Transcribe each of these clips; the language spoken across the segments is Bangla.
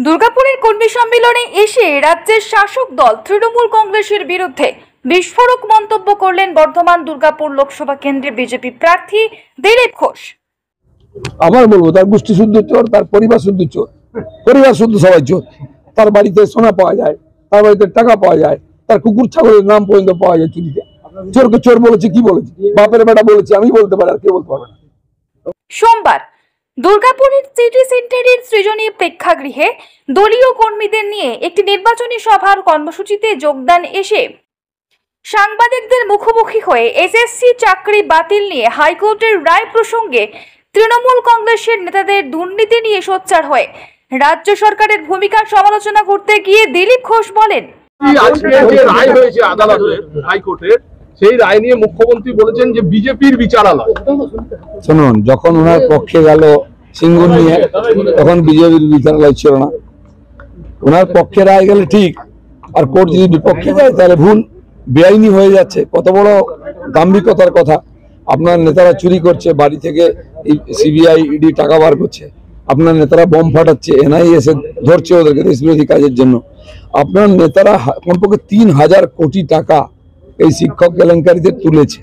দুর্গাপুরের কর্মী সম্মেলনে এসে রাজ্যের শাসক দল তৃণমূল কংগ্রেসের বিরুদ্ধে বিস্ফোরক মন্তব্য করলেন বর্ধমান দুর্গাপুর লোকসভা কেন্দ্রের বিজেপি প্রার্থী দিলীপ ঘোষ। আবার বলবো, তার গোষ্ঠী শুদ্ধ চোর, তার পরিবার শুদ্ধ চোর, পরিবার শুদ্ধ সবাই চোর। তার বাড়িতে সোনা পাওয়া যায়, তার বাড়িতে টাকা পাওয়া যায়, তার কুকুর ছাগলের নাম পর্যন্ত পাওয়া যায় চুরিতে। চোরকে চোর বলেছে, কি বলেছে? বাপের বেটা বলেছে, আমি বলতে পারি, আর কেউ বলতে পারবে না। সোমবার দুর্গাপুরের সিটি সেন্টারের সৃজনী প্রেক্ষাগৃহে দলীয় কর্মীদের নিয়ে একটি নির্বাচনী সভার কর্মসূচিতে যোগদান এসে সাংবাদিকদের মুখোমুখি হয়ে এসএসসি চাকরি বাতিল নিয়ে হাইকোর্টের রায় প্রসঙ্গে তৃণমূল কংগ্রেসের নেতাদের দুর্নীতি নিয়ে সোচ্চার হয়ে রাজ্য সরকারের ভূমিকার সমালোচনা করতে গিয়ে দিলীপ ঘোষ বলেন, আজকে যে রায় হয়েছে আদালতের হাইকোর্টের, সেই রায় নিয়ে মুখ্যমন্ত্রী বলেছেন যে বিজেপির বিচারালয়। শুনুন, যখন ওনার পক্ষে গেল সিঙ্গুর নিয়ে, তখন বিজেপির বিচারালয় ছিল না। ওনার পক্ষে রায় গেলে ঠিক, আর কোর্ট যদি বিপক্ষে যায় তাহলে ভুল, বেআইনি হয়ে যাচ্ছে। কত বড় দাম্ভিকতার কথা! আপনার নেতারা চুরি করছে, বাড়ি থেকে সিবিআই ইডি টাকা বার করছে, আপনার নেতারা বোম ফাটাচ্ছে, এনআইএ এসে ধরছে ওদেরকে দেশবিরোধী কাজের জন্য। আপনার নেতারা কমপক্ষে 3000 কোটি টাকা এই শিক্ষক কেলেঙ্কারিতে তুলেছে,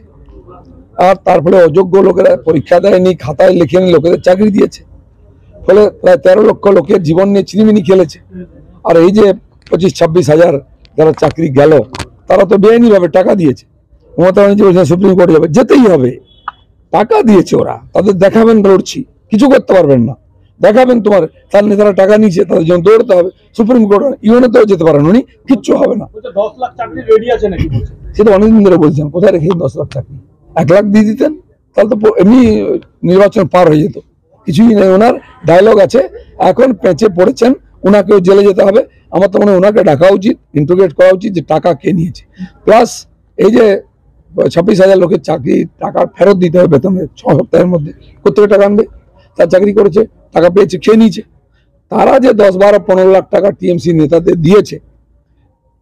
আর তারপরে অযোগ্য লোকেরা পরীক্ষা দেয়নি, খাতায় লেখেনি, লোকেদের চাকরি দিয়েছে। ফলে প্রায় 13 লক্ষ লোকের জীবন নিয়ে চিনিমিনি খেলেছে। আর এই যে 25-26 হাজার যারা চাকরি গেল, তারা তো বেআইনি ভাবে টাকা দিয়েছে। মমতা ব্যানার্জি বলছেন সুপ্রিম কোর্টে যাবে, যেতেই হবে, টাকা দিয়েছে ওরা। তাদের দেখাবেন লড়ছি, কিছু করতে পারবেন না। দেখাবেন তোমার তার নেতারা টাকা নিয়েছে, তাদের জন্য দৌড়তে হবে সুপ্রিম কোর্ট, ইউএনএতেও যেতে পারেন উনি, কিচ্ছু হবে না। 10 লাখ চাকরি রেডি আছে নাকি? সেটা অনেকদিন ধরে বলছেন, কোথায় রেখে 10 লাখ চাকরি? 1 লাখ দিয়ে দিতেন, তাহলে তো এমনি নির্বাচন পার হয়ে যেত। কিছুই নেই, ওনার ডায়লগ আছে। এখন পেঁচে পড়েছেন, ওনাকেও জেলে যেতে হবে। আমার তো মনে হয় ওনাকে ডাকা উচিত, ইন্টারোগেট করা উচিত যে টাকা কে নিয়েছে। প্লাস এই যে 26,000 লোকের চাকরি টাকা ফেরত দিতে হবে বেতনের 6 সপ্তাহের মধ্যে, কোথেকে টাকা আনবে? তার চাকরি করেছে, টাকা পেয়েছে, খেয়ে নিয়েছে। তারা যে 10-12-15 লাখ টাকা টিএমসি নেতাদের দিয়েছে,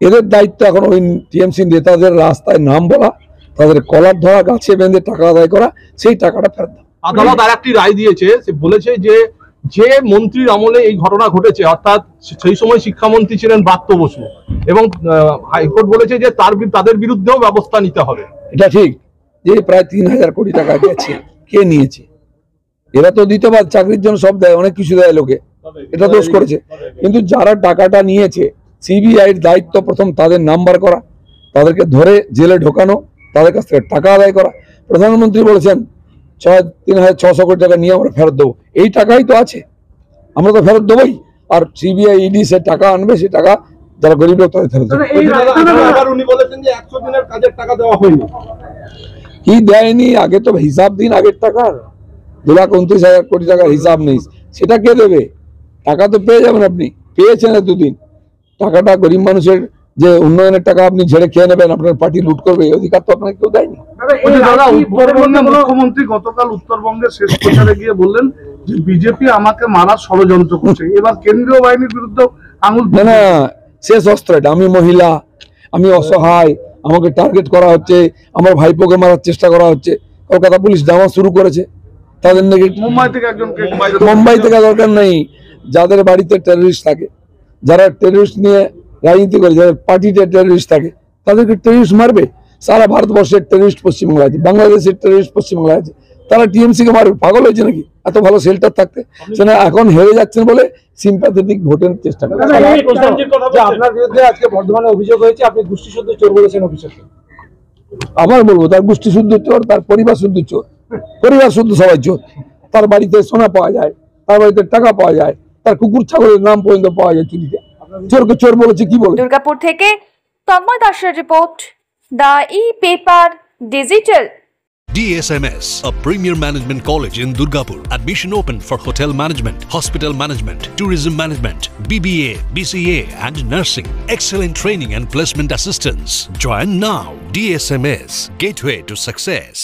এদের দায়িত্ব এখন ওই টিএমসি নেতাদের রাস্তায় নাম বলা, তাদের কলার ধরা, গাছে বেঁধে টাকা আদায় করা, সেই টাকাটা ফেরত দাও। আদালত আর একটি রায় দিয়েছে, সে বলেছে যে যে মন্ত্রীর আমলে এই ঘটনা ঘটেছে, অর্থাৎ সেই সময় শিক্ষামন্ত্রী ছিলেন ব্রাত্য বসু, এবং হাইকোর্ট বলেছে যে তাদের বিরুদ্ধেও ব্যবস্থা নিতে হবে। এটা ঠিক যে প্রায় 3000 কোটি টাকা গেছে, কে নিয়েছে? এরা তো দিতে পারে, চাকরির জন্য সব দেয়, অনেক কিছু দেয় লোকে, এটা দোষ করেছে। কিন্তু যারা টাকাটা নিয়েছে, সিবিআইয়ের দায়িত্ব প্রথম তাদের নাম্বার করা, তাদেরকে ধরে জেলে ঢোকানো, তাদের কাছ থেকে টাকা আদায় করা। প্রধানমন্ত্রী বলেছেন 3,600 কোটি টাকা নিয়ে আমরা ফেরত দেবো। এই টাকাই তো আছে, আমরা তো ফেরত দেবোই। আর সিবিআই ইডি সে টাকা আনবে, সে টাকা যারা গরিব লোক তাদের ফেরত দেবে। উনি বলেছেন যে 100 দিনের কাজের টাকা দেওয়া হয়নি। কি দেয়নি? আগে তো হিসাব দিন আগের টাকার। 2,29,000 কোটি টাকার হিসাব নেই, সেটা কে দেবে? টাকা তো পেয়ে যাবেন, আপনি পেয়েছেন এতদিন। টাকাটা গরিব মানুষের যে উন্নয়নের টাকা আপনি ঝেড়ে খেয়ে নেবেন, আপনার পার্টি লুট করবে, এই অধিকার তো আপনাকে কেউ দেয়নি। মুখ্যমন্ত্রী গতকাল উত্তরবঙ্গের শেষ প্রচারে গিয়ে বললেন যে বিজেপি আমাকে মারার ষড়যন্ত্র করছে। এবার কেন্দ্রীয় বাহিনীর বিরুদ্ধে আঙুল না, শেষ অস্ত্র এটা। আমি মহিলা, আমি অসহায়, আমাকে টার্গেট করা হচ্ছে, আমার ভাইপোকে মারার চেষ্টা করা হচ্ছে। কলকাতা পুলিশ জামা শুরু করেছে তাদের নাকি। মুম্বাই থেকে দরকার নেই, যাদের বাড়িতে টেররিস্ট থাকে, যারা টেররিস্ট নিয়ে রাজনীতি করে, যাদের পার্টিতে টেররিস্ট থাকে, তাদেরকে টেররিস্ট মারবে। সারা ভারতবর্ষের টেররিস্ট পশ্চিমবাংলা আছে, বাংলাদেশের টেররিস্ট পশ্চিমবাংলা আছে, তারা টিএমসি কে মারবে? পাগল হয়েছে নাকি? এত ভালো শেল্টার থাকতে সেটা এখন হেরে যাচ্ছেন বলে সিম্প্যাথেটিক ভোটের চেষ্টা করছে। আপনার বিরুদ্ধে আজকে বর্ধমানে অভিযোগ হয়েছে, আপনি গোষ্ঠী শুদ্ধ চোর বলেছেন অভিযোগকে। আবার বলবো, তার গোষ্ঠী শুদ্ধ চোর, তার পরিবার শুদ্ধ চোর, পরিবার শুদ্ধ সবাই চোর। তার বাড়িতে সোনা পাওয়া যায়, তার বাড়িতে টাকা পাওয়া যায়, তার কুকুর ছাগলের নাম পর্যন্ত পাওয়া যায় চুরিতে। চোরকে চোর বলেছে, কি বলে? দুর্গাপুর থেকে তন্ময় দাসের report, the e-paper digital. DSMS, a premier management college in Durgapur. Admission open for hotel management, hospital management, tourism management, BBA, BCA and nursing. Excellent training and placement assistance. Join now. DSMS, gateway to success.